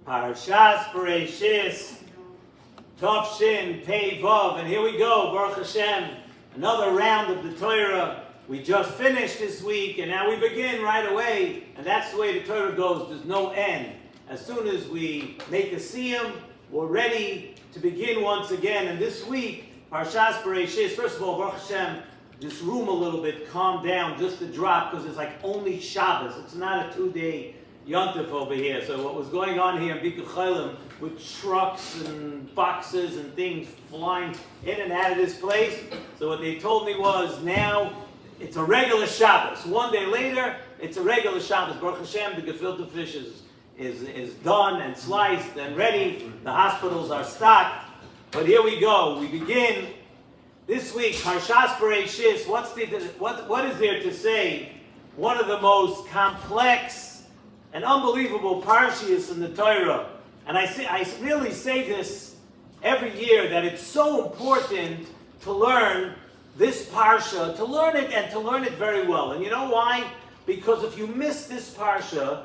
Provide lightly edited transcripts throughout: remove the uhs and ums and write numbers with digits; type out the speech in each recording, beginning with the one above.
Parshas Bereishis, Tov Shin, Pei Vav, and here we go, Baruch Hashem, another round of the Torah. We just finished this week, and now we begin right away, and that's the way the Torah goes. There's no end. As soon as we make a siyum, we're ready to begin once again. And this week, Parshas Bereishis, first of all, Baruch Hashem, this room a little bit calmed down just a drop because it's like only Shabbos. It's not a 2-day Yontif over here. So what was going on here in Bikuch Cholim with trucks and boxes and things flying in and out of this place. So what they told me was now it's a regular Shabbos. 1 day later, it's a regular Shabbos. Baruch Hashem, the gefilte fish is done and sliced and ready. The hospitals are stocked. But here we go. We begin this week, Parshas Bereishis. What is there to say? One of the most complex and unbelievable parshias in the Torah. And I really say this every year, that it's so important to learn this parsha, to learn it and to learn it very well. And you know why? Because if you miss this parsha,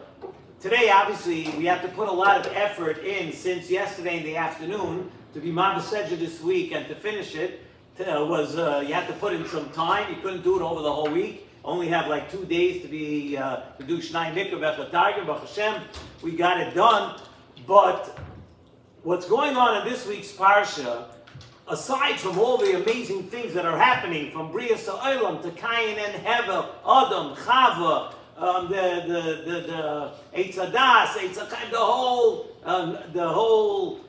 today obviously we have to put a lot of effort in since yesterday in the afternoon to be Mavasejah this week and to finish it. You had to put in some time. You couldn't do it over the whole week. Only have like 2 days to do Shnai Mikra V'Chatargim. Baruch Hashem, we got it done. But what's going on in this week's parsha, aside from all the amazing things that are happening, from Bria Sa'olam to Cain and Hevel, Adam, Chava, the Eitzadas, the whole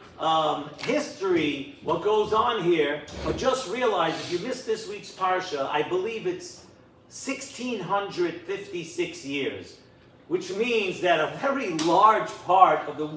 history, what goes on here. But just realize, if you missed this week's parsha, I believe it's 1656 years, which means that a very large part of the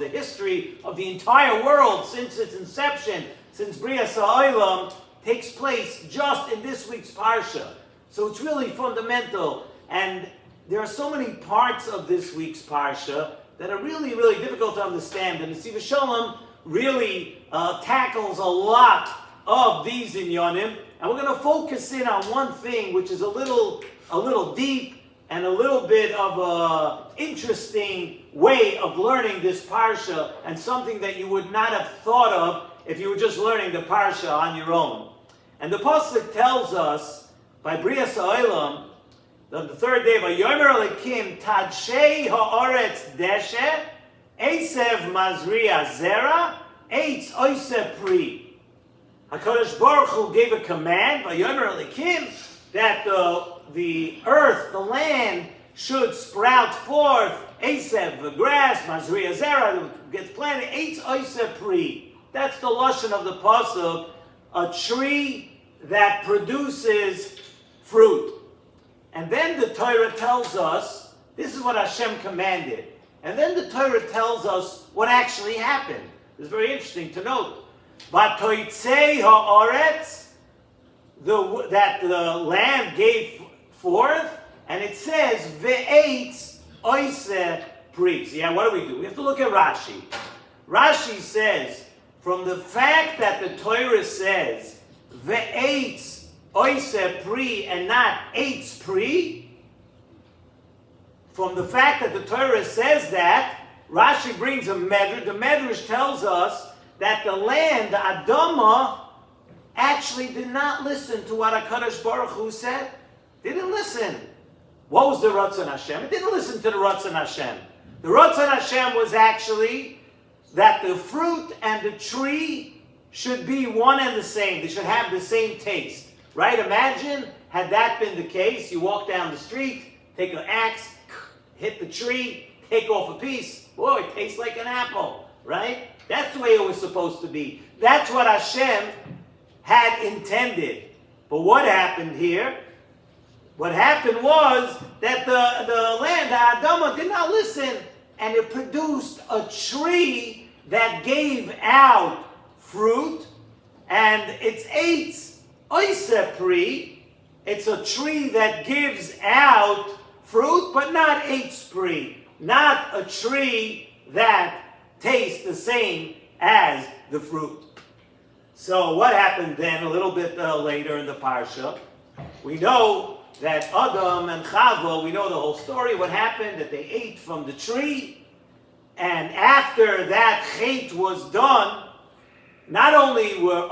history of the entire world since its inception, since Bria Sa'olam, takes place just in this week's parsha. So it's really fundamental, and there are so many parts of this week's parsha that are really, really difficult to understand. And Nesivos Shalom really tackles a lot of these inyanim. And we're going to focus in on one thing, which is a little deep and a little bit of an interesting way of learning this parsha, and something that you would not have thought of if you were just learning the parsha on your own. And the pasuk tells us, by Bria Sa'olam, on the third day, Vayomer Elokim Tadshei Haaretz Deshe, Esev Mazria Zera, Eitz Oise Pri. HaKadosh Baruch Hu gave a command, Vayomer Elokim, that the earth, the land, should sprout forth, Esev, the grass, Mazria Zera, gets planted, Eitz Oise Pri. That's the lashon of the pasuk, a tree that produces fruit. And then the Torah tells us, this is what Hashem commanded. And then the Torah tells us what actually happened. It's very interesting to note. Vatoitzei haaretz, that the land gave forth, and it says, ve'etz oise pri. Yeah, what do? We have to look at Rashi. Rashi says, from the fact that the Torah says, ve'etz oise pri and not eitz pri, from the fact that the Torah says that, Rashi brings a medrash. The medrash tells us that the land, the Adama, actually did not listen to what HaKadosh Baruch Hu said. Didn't listen. What was the Ratzon Hashem? It didn't listen to the Ratzon Hashem. The Ratzon Hashem was actually that the fruit and the tree should be one and the same. They should have the same taste. Right? Imagine, had that been the case, you walk down the street, take an axe, hit the tree, take off a piece. Boy, it tastes like an apple. Right? That's the way it was supposed to be. That's what Hashem had intended. But what happened here? What happened was that the land, the Adama, did not listen, and it produced a tree that gave out fruit, and it's eitz oise pri. It's a tree that gives out fruit, but not eitz pri. Not a tree that tastes the same as the fruit. So what happened then a little bit later in the parsha? We know that Adam and Chava, we know the whole story, what happened, that they ate from the tree, and after after that chait was done, not only were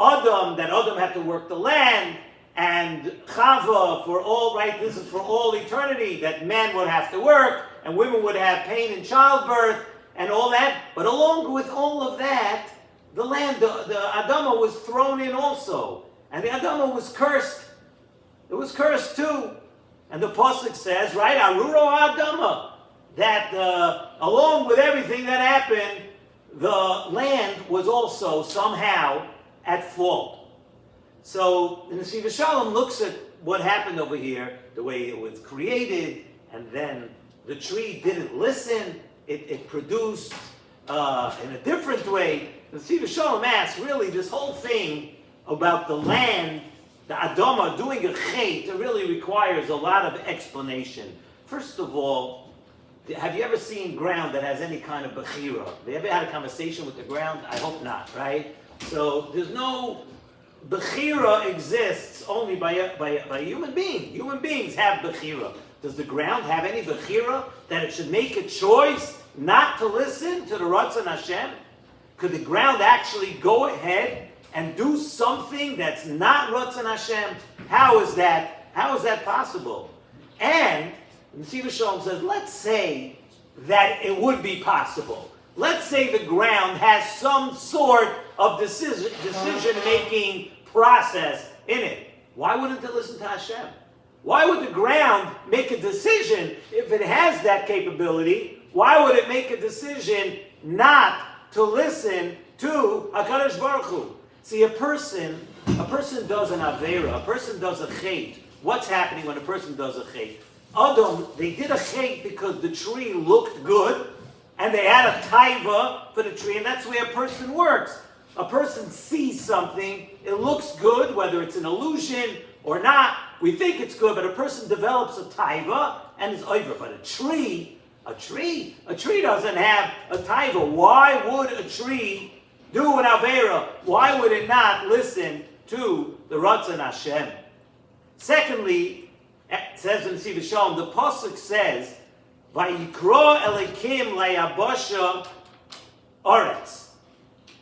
that Adam had to work the land, and Chava for all, right, this is for all eternity, that men would have to work, and women would have pain in childbirth, and all that. But along with all of that, the land, the Adama was thrown in also. And the Adama was cursed. It was cursed too. And the Pasuk says, right, Aruro Adama, that along with everything that happened, the land was also somehow at fault. So the Nesivos Shalom looks at what happened over here, the way it was created, and then the tree didn't listen. It produced in a different way. The Nesivos Shalom asks, really, this whole thing about the land, the Adama doing a chait, it really requires a lot of explanation. First of all, have you ever seen ground that has any kind of bechira? Have you ever had a conversation with the ground? I hope not, right? So there's no bechira exists only by a human being. Human beings have bechira. Does the ground have any bechira that it should make a choice not to listen to the Ratzon Hashem? Could the ground actually go ahead and do something that's not Ratzon Hashem? How is that possible? And Nesivos Shalom says, let's say that it would be possible. Let's say the ground has some sort of decision-making process in it. Why wouldn't it listen to Hashem? Why would the ground make a decision if it has that capability? Why would it make a decision not to listen to HaKadosh Baruch Hu? See, a person does an Aveira, a person does a chait. What's happening when a person does a chait? Adam, they did a chait because the tree looked good, and they had a taiva for the tree, and that's the way a person works. A person sees something, it looks good, whether it's an illusion or not. We think it's good, but a person develops a taiva and is over. But a tree doesn't have a taiva. Why would a tree do an avera? Why would it not listen to the Ratzon Hashem? Secondly, it says in Nesivos Shalom, the pasuk says, "Vayikra Elokim layabasha aretz,"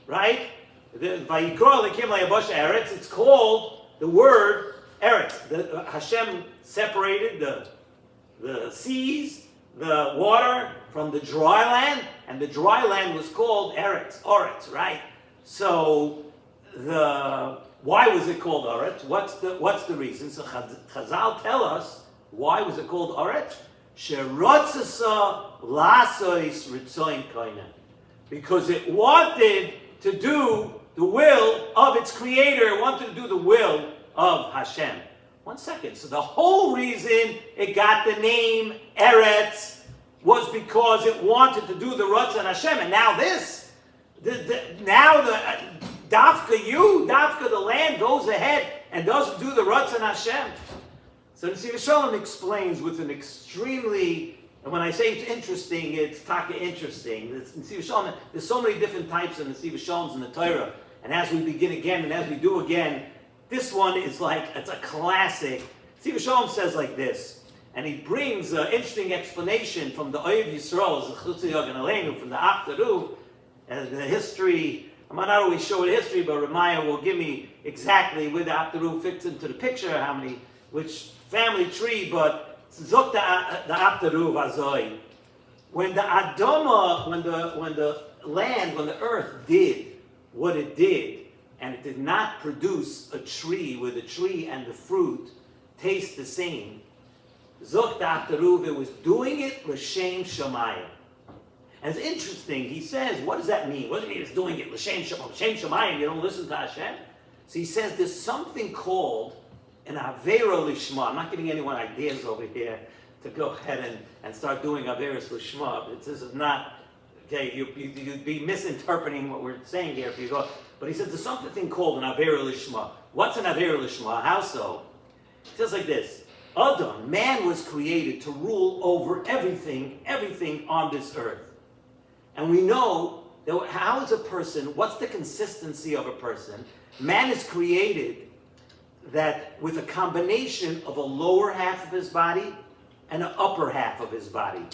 right? Vayikra Elokim layabasha aretz. It's called the word eretz. Hashem separated the seas, the water from the dry land, and the dry land was called eretz, right? So why was it called Aretz? What's the reason? So Chazal tell us why was it called Aretz? Sherotzasa lasois ritzoin koinen, because it wanted to do the will of its creator. It wanted to do the will of Hashem. 1 second. So the whole reason it got the name Eretz was because it wanted to do the Ratzon Hashem. And now Dafka the land goes ahead and doesn't do the Ratzon Hashem. So Nesivos Shalom explains with an extremely, and when I say it's interesting, it's taka interesting. Nesivos Shalom, there's so many different types of Nesivos Shaloms in the Torah. And as we begin again and as we do again, this one is like, it's a classic. Nesivos Shalom says like this, and he brings an interesting explanation from the Oyev Yisrael, from the Aftaru, and the history. I'm not always sure the history, but Ramaya will give me exactly where the Aftaru fits into the picture, which family tree, but Zok the Aftaru Vazoi. When the Adama, when the earth did what it did, and it did not produce a tree where the tree and the fruit taste the same, Zok the Aftaru, it was doing it l'shem shamayim. And it's interesting, he says, what does that mean? What does it mean it's doing it l'shem shamayim? You don't listen to Hashem? So he says there's something called an Avera Lishma. I'm not giving anyone ideas over here to go ahead and start doing Averas Lishma. This is not, okay, you'd be misinterpreting what we're saying here if you go. But he says there's something called an Avera Lishma. What's an Avera Lishma? How so? He says like this. Adam, man was created to rule over everything on this earth. And we know that how is a person, what's the consistency of a person? Man is created that with a combination of a lower half of his body and an upper half of his body.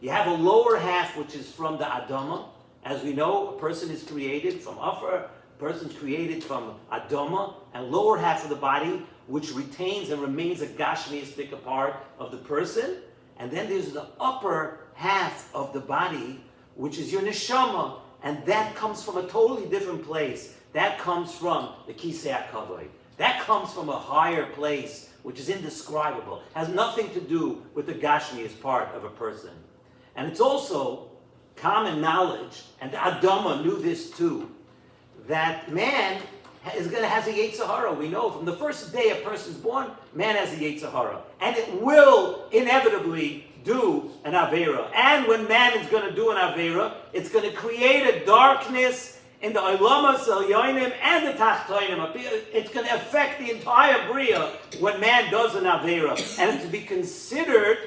You have a lower half which is from the Adama, As we know, a person is created from Afar, a person is created from Adama, and lower half of the body, which retains and remains a Gashmiistic part of the person. And then there's the upper half of the body, which is your neshama, and that comes from a totally different place. That comes from the Kisei HaKavod. That comes from a higher place, which is indescribable. Has nothing to do with the Gashmias part of a person. And it's also common knowledge, and Adama knew this too, that man has a Yetzer Hara. We know from the first day a person's born, man has a Yetzer Hara. And it will inevitably do an Aveira. And when man is going to do an Aveira, it's going to create a darkness in the Olamas, Elyonim, and the Tachtoinim. It's going to affect the entire Bria when man does an Aveira. And to be considered,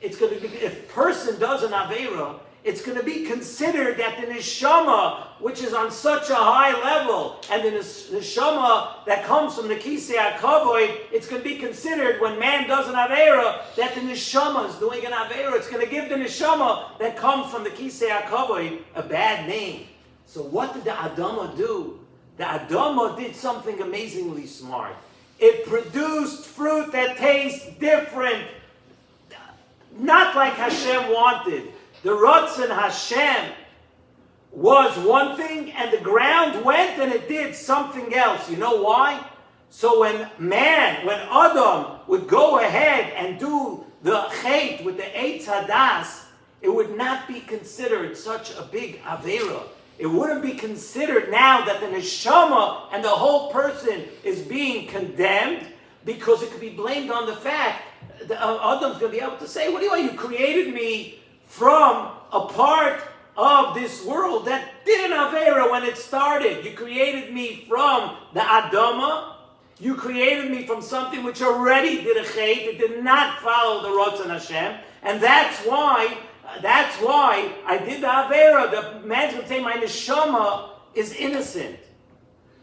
it's going to be, if a person does an Aveira, it's going to be considered that the neshama, which is on such a high level, and the neshama that comes from the Kisei HaKavod, it's going to be considered when man does an Aveira, that the neshama is doing an Aveira. It's going to give the neshama that comes from the Kisei HaKavod a bad name. So what did the Adama do? The Adama did something amazingly smart. It produced fruit that tastes different, not like Hashem wanted. The Ratzon Hashem was one thing, and the ground went and it did something else. You know why? So when Adam would go ahead and do the Chet with the Eitz Hadas, it would not be considered such a big Aveira. It wouldn't be considered now that the Neshama and the whole person is being condemned, because it could be blamed on the fact that Adam's going to be able to say, what do you want? You created me from a part of this world that did an Aveira when it started. You created me from the Adama. You created me from something which already did a Chet. It did not follow the Ratzon Hashem. And that's why I did the Aveira. The man's going to say my neshama is innocent.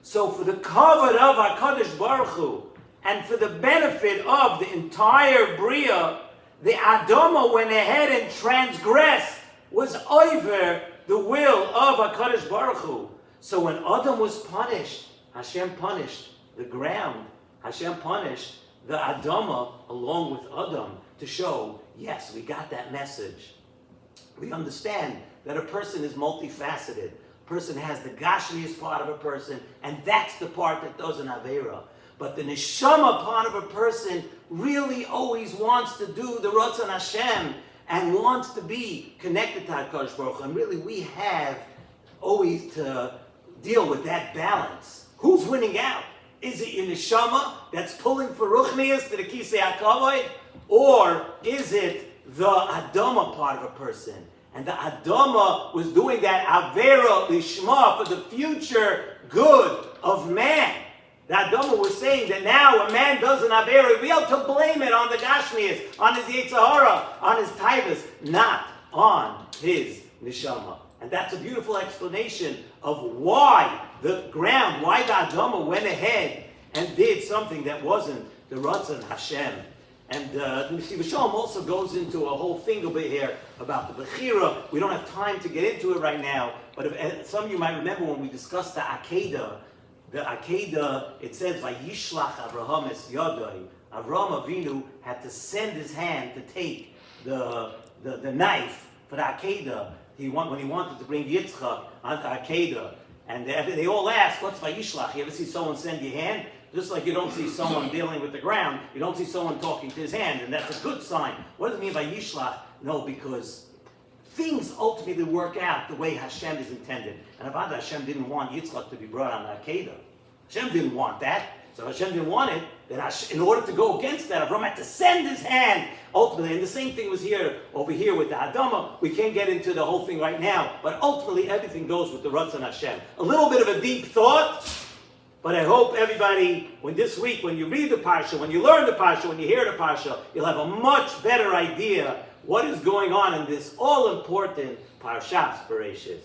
So for the kavod of HaKadosh Baruch Hu, and for the benefit of the entire Bria, the Adama went ahead and transgressed, was over the will of HaKadosh Baruch Hu. So when Adam was punished, Hashem punished the ground. Hashem punished the Adama along with Adam to show, yes, we got that message. We understand that a person is multifaceted. A person has the Gashmius part of a person, and that's the part that does an Aveira. But the neshama part of a person really always wants to do the Ratzon Hashem and wants to be connected to HaKadosh Baruch Hu. And really we have always to deal with that balance. Who's winning out? Is it your neshama that's pulling for Ruchnias to the Kisei HaKavod? Or is it the Adama part of a person? And the Adama was doing that Avera Lishma for the future good of man. The Adama was saying that now a man does an Avera, we have to blame it on the Gashmias, on his Yetzer Hara, on his Taivas, not on his Neshama. And that's a beautiful explanation of why the ground, why the Adama went ahead and did something that wasn't the Ratzon Hashem. And the Nesivos Shalom also goes into a whole thing over here about the Bechira. We don't have time to get into it right now, but if, some of you might remember when we discussed the Akedah. The Akedah, it says, Vayishlach Avraham es Yadai. Avraham Avinu had to send his hand to take the knife for the Akedah. When he wanted to bring Yitzchak onto Akedah. And they all asked, what's Vayishlach? You ever see someone send your hand? Just like you don't see someone dealing with the ground, you don't see someone talking to his hand, and that's a good sign. What does it mean by Yishlach? No, because things ultimately work out the way Hashem is intended. And Avad Hashem didn't want Yitzchak to be brought on the Akedah. Hashem didn't want that. So Hashem didn't want it. Then in order to go against that, Avraham had to send his hand ultimately. And the same thing was over here with the Adama. We can't get into the whole thing right now. But ultimately, everything goes with the Ratzon Hashem. A little bit of a deep thought. But I hope everybody, this week, when you read the Parsha, when you learn the Parsha, when you hear the Parsha, you'll have a much better idea what is going on in this all-important Parshas Bereishis.